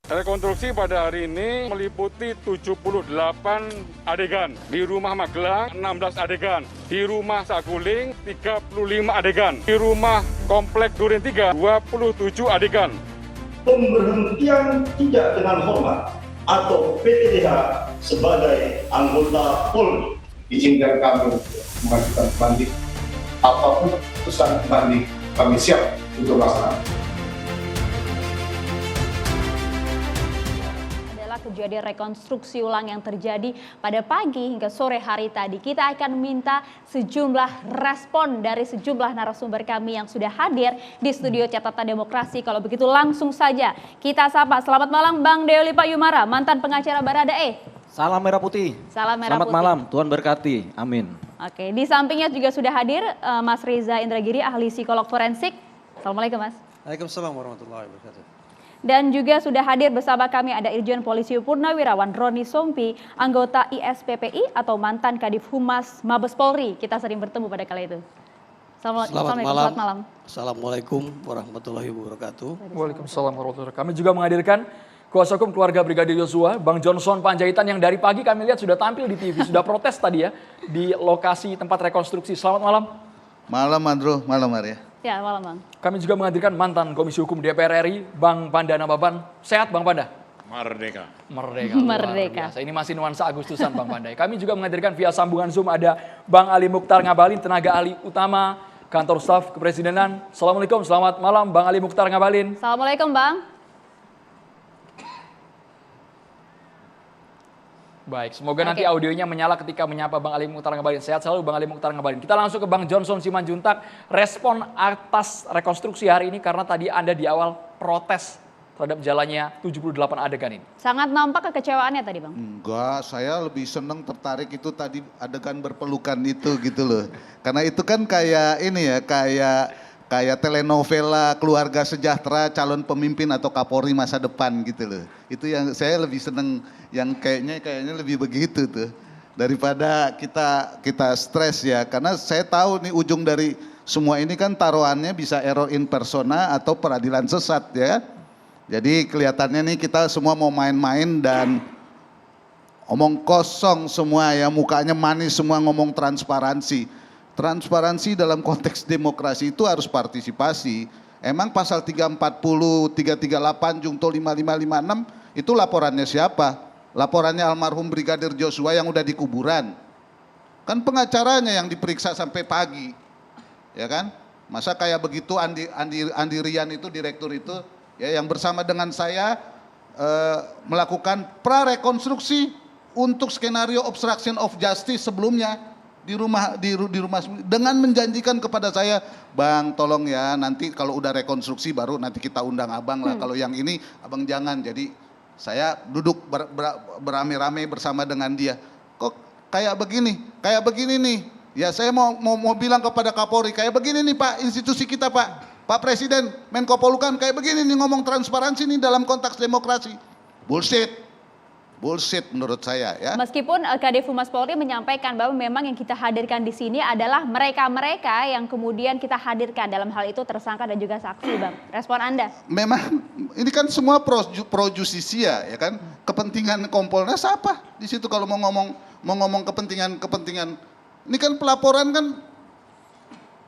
Rekonstruksi pada hari ini meliputi 78 adegan. Di rumah Magelang 16 adegan. Di rumah Saguling 35 adegan. Di rumah Komplek Duren 3 27 adegan. Pemberhentian tidak dengan hormat atau PTDH sebagai anggota Polri. Izinkan kami mengajukan banding. Apapun keputusan banding, kami siap untuk melaksanakan. Kejadian rekonstruksi ulang yang terjadi pada pagi hingga sore hari tadi. Kita akan minta sejumlah respon dari sejumlah narasumber kami yang sudah hadir di studio Catatan Demokrasi. Kalau begitu langsung saja kita sapa. Selamat malam Bang Deoli Payumara, mantan pengacara Baradae. Salam merah putih. Salam merah Selamat putih. malam, Tuhan berkati. Amin. Oke, di sampingnya juga sudah hadir Mas Reza Indragiri, ahli psikolog forensik. Assalamualaikum Mas. Waalaikumsalam warahmatullahi wabarakatuh. Dan juga sudah hadir bersama kami ada Irjen Polisi Purnawirawan Roni Sompi, anggota ISPPI atau mantan Kadif Humas Mabes Polri. Kita sering bertemu pada kala itu. Selamat malam. Assalamualaikum warahmatullahi wabarakatuh. Waalaikumsalam warahmatullahi wabarakatuh. Kami juga menghadirkan kuasa hukum keluarga Brigadir Yosua, Bang Johnson Panjaitan yang dari pagi kami lihat sudah tampil di TV, sudah protes tadi ya di lokasi tempat rekonstruksi. Selamat malam. Malam Andro, malam Maria. Ya, malam Bang. Kami juga menghadirkan mantan Komisi Hukum DPR RI, Bang Panda Nababan. Sehat Bang Panda? Merdeka. Merdeka. Merdeka. Ini masih nuansa Agustusan Bang Panda. Kami juga menghadirkan via sambungan Zoom ada Bang Ali Mukhtar Ngabalin, tenaga ahli utama Kantor Staf Kepresidenan. Assalamualaikum, selamat malam Bang Ali Mukhtar Ngabalin. Assalamualaikum Bang. Baik, semoga nanti audionya menyala ketika menyapa Bang Ali Mukhtar Ngabalin. Sehat selalu Bang Ali Mukhtar Ngabalin. Kita langsung ke Bang Johnson Simanjuntak. Respon atas rekonstruksi hari ini karena tadi Anda di awal protes terhadap jalannya 78 adegan ini. Sangat nampak kekecewaannya tadi Bang. Enggak, saya lebih seneng tertarik itu tadi adegan berpelukan itu gitu loh. Karena itu kan kayak ini ya, kayak telenovela keluarga sejahtera calon pemimpin atau Kapolri masa depan gitu loh. Itu yang saya lebih seneng, yang kayaknya lebih begitu tuh. Daripada kita stres ya, karena saya tahu nih ujung dari semua ini kan taruhannya bisa error in persona atau peradilan sesat ya. Jadi kelihatannya nih kita semua mau main-main dan omong kosong semua ya, mukanya manis semua ngomong transparansi. Transparansi dalam konteks demokrasi itu harus partisipasi. Emang pasal 340, 338, Junto 5556 itu laporannya siapa? Laporannya almarhum Brigadir Joshua yang udah di kuburan. Kan pengacaranya yang diperiksa sampai pagi. Ya kan? Masa kayak begitu Andi Rian itu direktur itu ya yang bersama dengan saya melakukan prarekonstruksi untuk skenario obstruction of justice sebelumnya. Di rumah dengan menjanjikan kepada saya, Bang tolong ya nanti kalau udah rekonstruksi baru nanti kita undang abang lah. Kalau yang ini abang jangan. Jadi saya duduk beramai-ramai bersama dengan dia. Kok kayak begini nih. Ya saya mau bilang kepada Kapolri kayak begini nih Pak, institusi kita Pak Presiden, Menko Polhukam kayak begini nih ngomong transparansi nih dalam konteks demokrasi. Bullshit menurut saya ya. Meskipun Kadif Humas Polri menyampaikan bahwa memang yang kita hadirkan di sini adalah mereka-mereka yang kemudian kita hadirkan dalam hal itu tersangka dan juga saksi Bang. Respon Anda? Memang ini kan semua pro justisia ya kan. Kepentingan Kompolnas apa? Di situ kalau mau ngomong kepentingan. Ini kan pelaporan kan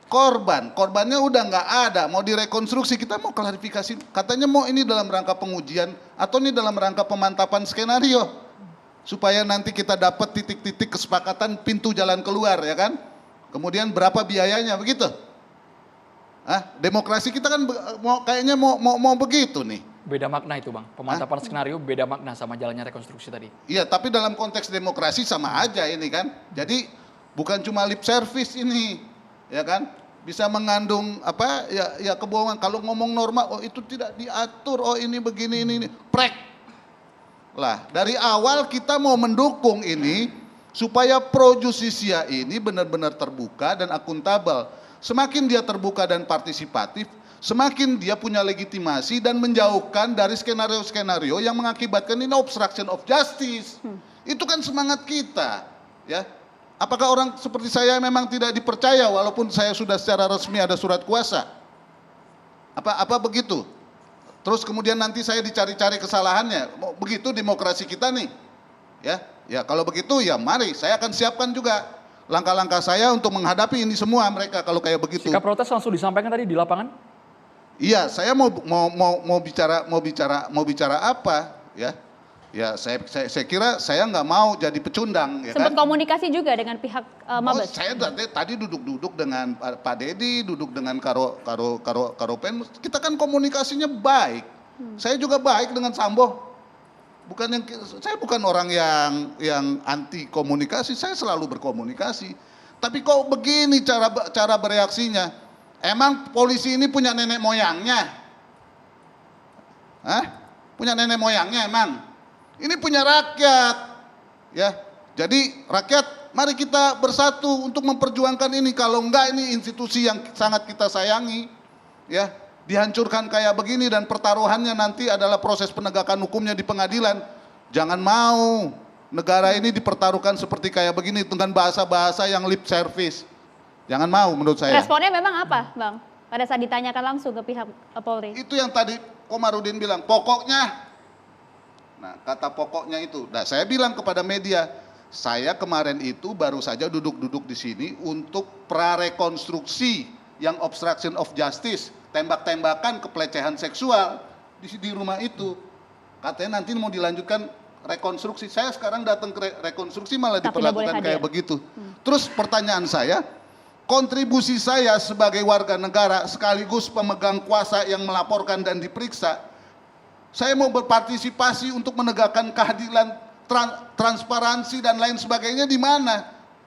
korbannya udah nggak ada, mau direkonstruksi, kita mau klarifikasi, katanya mau ini dalam rangka pengujian atau ini dalam rangka pemantapan skenario supaya nanti kita dapat titik-titik kesepakatan pintu jalan keluar ya kan, kemudian berapa biayanya begitu. Demokrasi kita kan kayaknya mau begitu nih. Beda makna itu Bang, pemantapan skenario beda makna sama jalannya rekonstruksi tadi. Iya, tapi dalam konteks demokrasi sama aja ini kan, jadi bukan cuma lip service ini. Ya kan, bisa mengandung apa ya kebohongan. Kalau ngomong normal, oh itu tidak diatur, oh ini begini ini prek lah. Dari awal kita mau mendukung ini supaya pro justisia ini benar-benar terbuka dan akuntabel. Semakin dia terbuka dan partisipatif, semakin dia punya legitimasi dan menjauhkan dari skenario-skenario yang mengakibatkan ini obstruction of justice. Itu kan semangat kita ya. Apakah orang seperti saya memang tidak dipercaya walaupun saya sudah secara resmi ada surat kuasa? Apa begitu? terus kemudian nanti saya dicari-cari kesalahannya. Begitu demokrasi kita nih. Ya kalau begitu ya mari saya akan siapkan juga langkah-langkah saya untuk menghadapi ini semua mereka kalau kayak begitu. Sikap protes langsung disampaikan tadi di lapangan? Iya, saya mau bicara apa ya? Ya saya kira saya nggak mau jadi pecundang ya Sempat kan. komunikasi juga dengan pihak Mabes? Saya tadi duduk dengan Pak Dedi, duduk dengan Karo Pen, kita kan komunikasinya baik. Saya juga baik dengan Sambo. Saya bukan orang yang anti komunikasi, saya selalu berkomunikasi. Tapi kok begini cara bereaksinya? Emang polisi ini punya nenek moyangnya? Hah? Punya nenek moyangnya emang? Ini punya rakyat, ya. Jadi rakyat, mari kita bersatu untuk memperjuangkan ini. Kalau enggak ini institusi yang sangat kita sayangi, ya, dihancurkan kayak begini dan pertaruhannya nanti adalah proses penegakan hukumnya di pengadilan. Jangan mau negara ini dipertaruhkan seperti kayak begini dengan bahasa-bahasa yang lip service. Jangan mau menurut saya. Responnya memang apa, Bang? Pada saat ditanyakan langsung ke pihak Polri. Itu yang tadi Komarudin bilang, pokoknya. Nah, kata pokoknya itu. Nah, saya bilang kepada media, saya kemarin itu baru saja duduk-duduk di sini untuk prarekonstruksi yang obstruction of justice, tembak-tembakan, kepelecehan seksual di rumah itu. Katanya nanti mau dilanjutkan rekonstruksi. Saya sekarang datang ke rekonstruksi malah diperlakukan kayak begitu. Terus pertanyaan saya, kontribusi saya sebagai warga negara sekaligus pemegang kuasa yang melaporkan dan diperiksa, saya mau berpartisipasi untuk menegakkan keadilan, transparansi dan lain sebagainya di mana?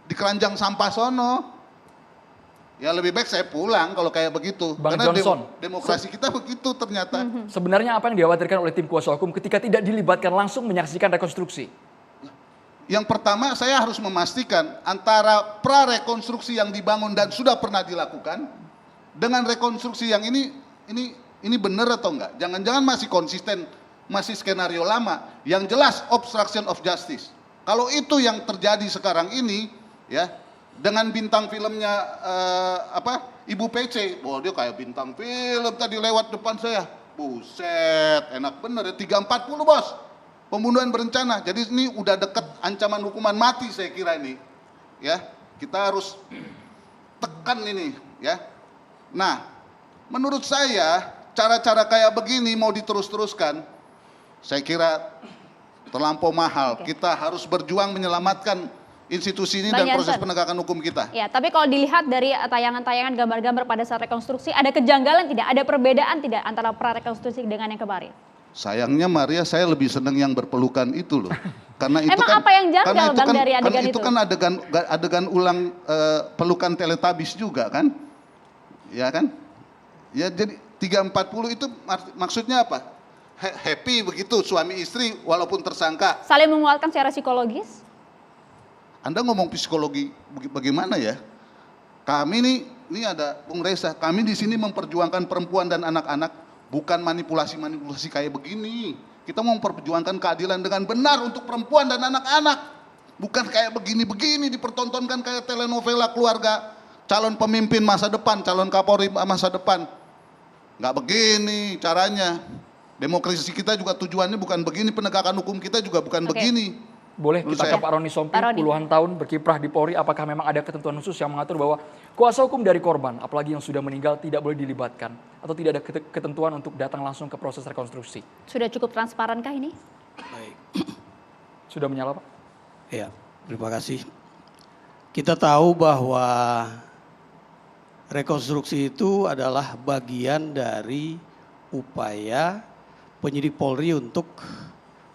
Di keranjang sampah sono. Ya lebih baik saya pulang kalau kayak begitu. Bang Karena Johnson, demokrasi kita begitu ternyata. Sebenarnya apa yang dikhawatirkan oleh tim kuasa hukum ketika tidak dilibatkan langsung menyaksikan rekonstruksi? Yang pertama saya harus memastikan antara prarekonstruksi yang dibangun dan sudah pernah dilakukan dengan rekonstruksi yang ini benar atau enggak? Jangan-jangan masih konsisten, masih skenario lama. Yang jelas obstruction of justice. Kalau itu yang terjadi sekarang ini, ya, dengan bintang filmnya Ibu PC, wah dia kayak bintang film tadi lewat depan saya. Buset, enak bener ya, 340 bos. Pembunuhan berencana. Jadi ini udah deket ancaman hukuman mati saya kira ini. Ya, kita harus tekan ini, ya. Nah, menurut saya cara-cara kayak begini mau diterus-teruskan, saya kira terlampau mahal. Kita harus berjuang menyelamatkan institusi ini dan proses penegakan hukum kita. Ya, tapi kalau dilihat dari tayangan-tayangan gambar-gambar pada saat rekonstruksi, ada kejanggalan tidak? Ada perbedaan tidak antara prarekonstruksi dengan yang kemarin? Sayangnya Maria, saya lebih senang yang berpelukan itu loh. Karena itu Emang kan, apa yang janggal Bang dari adegan itu? Itu kan adegan ulang pelukan Teletubbies juga kan? Ya kan? Ya jadi 340 itu maksudnya apa? Happy begitu suami istri walaupun tersangka. Saling menguatkan secara psikologis? Anda ngomong psikologi bagaimana ya? Kami ini ada Bung Reza, kami di sini memperjuangkan perempuan dan anak-anak, bukan manipulasi-manipulasi kayak begini. Kita mau memperjuangkan keadilan dengan benar untuk perempuan dan anak-anak. Bukan kayak begini-begini dipertontonkan kayak telenovela keluarga calon pemimpin masa depan, calon Kapolri masa depan. Nggak begini caranya. Demokrasi kita juga tujuannya bukan begini, penegakan hukum kita juga bukan begini. Boleh kita ke Pak Roni Sompi, puluhan tahun berkiprah di Polri, apakah memang ada ketentuan khusus yang mengatur bahwa kuasa hukum dari korban, apalagi yang sudah meninggal, tidak boleh dilibatkan? Atau tidak ada ketentuan untuk datang langsung ke proses rekonstruksi? Sudah cukup transparankah ini? Baik. Sudah menyala, Pak? Ya, terima kasih. Kita tahu bahwa rekonstruksi itu adalah bagian dari upaya penyidik Polri untuk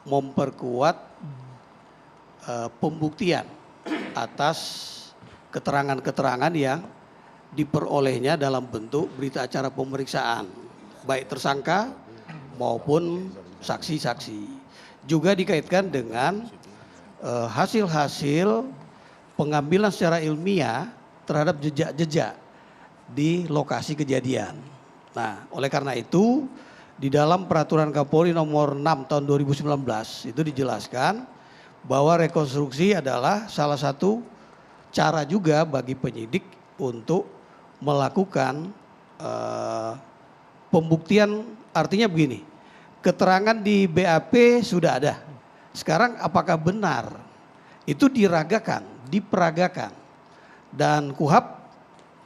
memperkuat pembuktian atas keterangan-keterangan yang diperolehnya dalam bentuk berita acara pemeriksaan, baik tersangka maupun saksi-saksi. Juga dikaitkan dengan hasil-hasil pengambilan secara ilmiah terhadap jejak-jejak di lokasi kejadian. Nah, oleh karena itu di dalam Peraturan Kapolri nomor 6 tahun 2019 itu dijelaskan bahwa rekonstruksi adalah salah satu cara juga bagi penyidik untuk melakukan pembuktian. Artinya begini, keterangan di BAP sudah ada. Sekarang apakah benar? Itu diragakan, diperagakan. Dan KUHP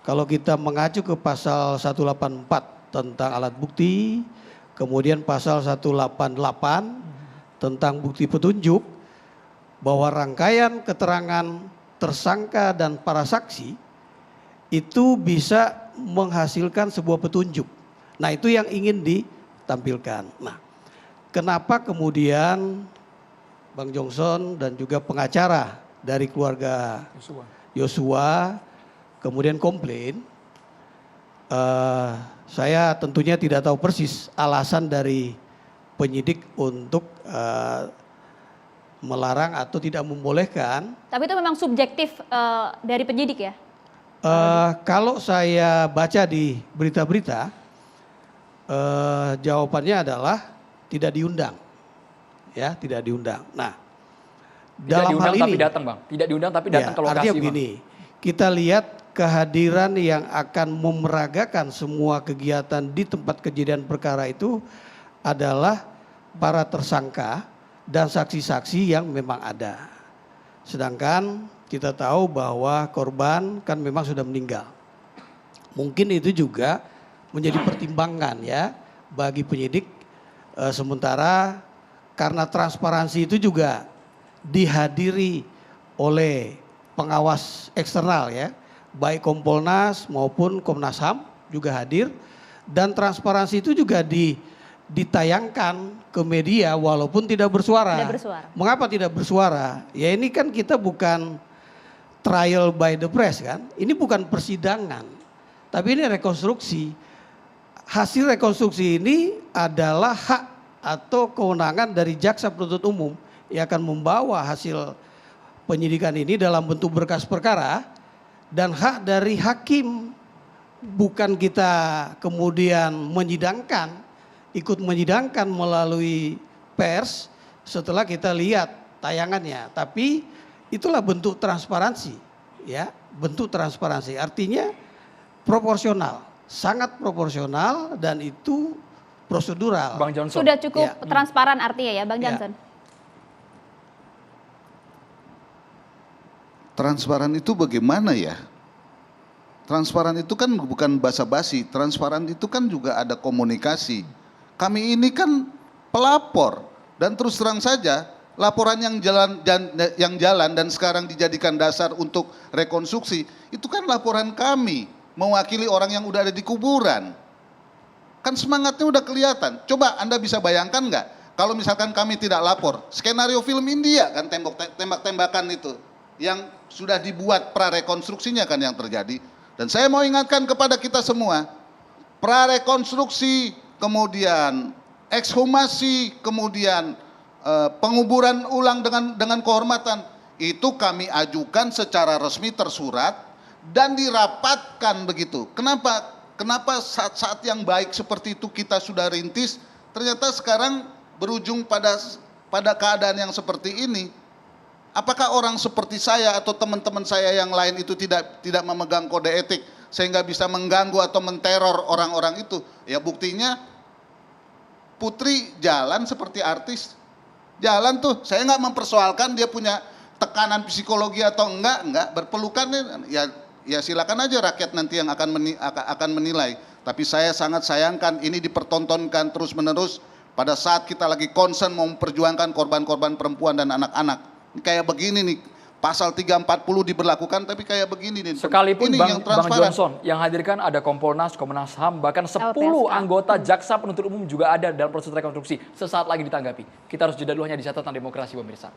kalau kita mengacu ke pasal 184 tentang alat bukti, kemudian pasal 188 tentang bukti petunjuk, bahwa rangkaian keterangan tersangka dan para saksi itu bisa menghasilkan sebuah petunjuk. Nah, itu yang ingin ditampilkan. Nah, kenapa kemudian Bang Johnson dan juga pengacara dari keluarga Yosua kemudian komplain? Saya tentunya tidak tahu persis alasan dari penyidik untuk melarang atau tidak membolehkan. Tapi itu memang subjektif dari penyidik ya? Kalau saya baca di berita-berita, jawabannya adalah tidak diundang. Ya, tidak diundang. Nah, Tidak dalam diundang hal tapi ini datang Bang, tidak diundang tapi datang ke lokasi artinya Bang. begini, kita lihat kehadiran yang akan memeragakan semua kegiatan di tempat kejadian perkara itu adalah para tersangka dan saksi-saksi yang memang ada. Sedangkan kita tahu bahwa korban kan memang sudah meninggal. Mungkin itu juga menjadi pertimbangan ya bagi penyidik, sementara karena transparansi itu juga dihadiri oleh pengawas eksternal ya, baik Kompolnas maupun Komnas HAM juga hadir, dan transparansi itu juga ditayangkan ke media walaupun tidak bersuara. Tidak bersuara. Mengapa tidak bersuara? Ya ini kan kita bukan trial by the press kan, ini bukan persidangan, tapi ini rekonstruksi. Hasil rekonstruksi ini adalah hak atau kewenangan dari jaksa penuntut umum yang akan membawa hasil penyidikan ini dalam bentuk berkas perkara, dan hak dari hakim, bukan kita kemudian menyidangkan, ikut menyidangkan melalui pers setelah kita lihat tayangannya. Tapi itulah bentuk transparansi ya, bentuk transparansi artinya proporsional, sangat proporsional, dan itu prosedural. Bang Johnson. Sudah cukup Ya. transparan artinya ya Bang Ya. Johnson? Transparan itu bagaimana ya? Transparan itu kan bukan basa-basi, transparan itu kan juga ada komunikasi. Kami ini kan pelapor, dan terus terang saja laporan yang jalan dan sekarang dijadikan dasar untuk rekonstruksi, itu kan laporan kami mewakili orang yang udah ada di kuburan. Kan semangatnya udah kelihatan. Coba Anda bisa bayangkan nggak kalau misalkan kami tidak lapor, skenario film India kan, tembak-tembakan itu yang sudah dibuat prarekonstruksinya kan yang terjadi. Dan saya mau ingatkan kepada kita semua, prarekonstruksi, kemudian ekshumasi, kemudian penguburan ulang dengan kehormatan, itu kami ajukan secara resmi tersurat dan dirapatkan begitu. Kenapa saat yang baik seperti itu kita sudah rintis, ternyata sekarang berujung pada keadaan yang seperti ini? Apakah orang seperti saya atau teman-teman saya yang lain itu tidak memegang kode etik sehingga bisa mengganggu atau menteror orang-orang itu? Ya buktinya Putri jalan seperti artis. Jalan tuh, saya nggak mempersoalkan dia punya tekanan psikologi atau enggak berpelukan ya silakan aja rakyat nanti yang akan menilai. Tapi saya sangat sayangkan ini dipertontonkan terus-menerus pada saat kita lagi concern mau memperjuangkan korban-korban perempuan dan anak-anak. Kayak begini nih, pasal 340 diberlakukan tapi kayak begini nih. Sekalipun ini Bang transparan. Johnson yang hadirkan ada Kompolnas, Komnas HAM, bahkan 10 LPSK. anggota jaksa penuntut umum juga ada dalam proses rekonstruksi. Sesaat lagi ditanggapi. Kita harus jeda dulu hanya di catatan demokrasi pemirsa.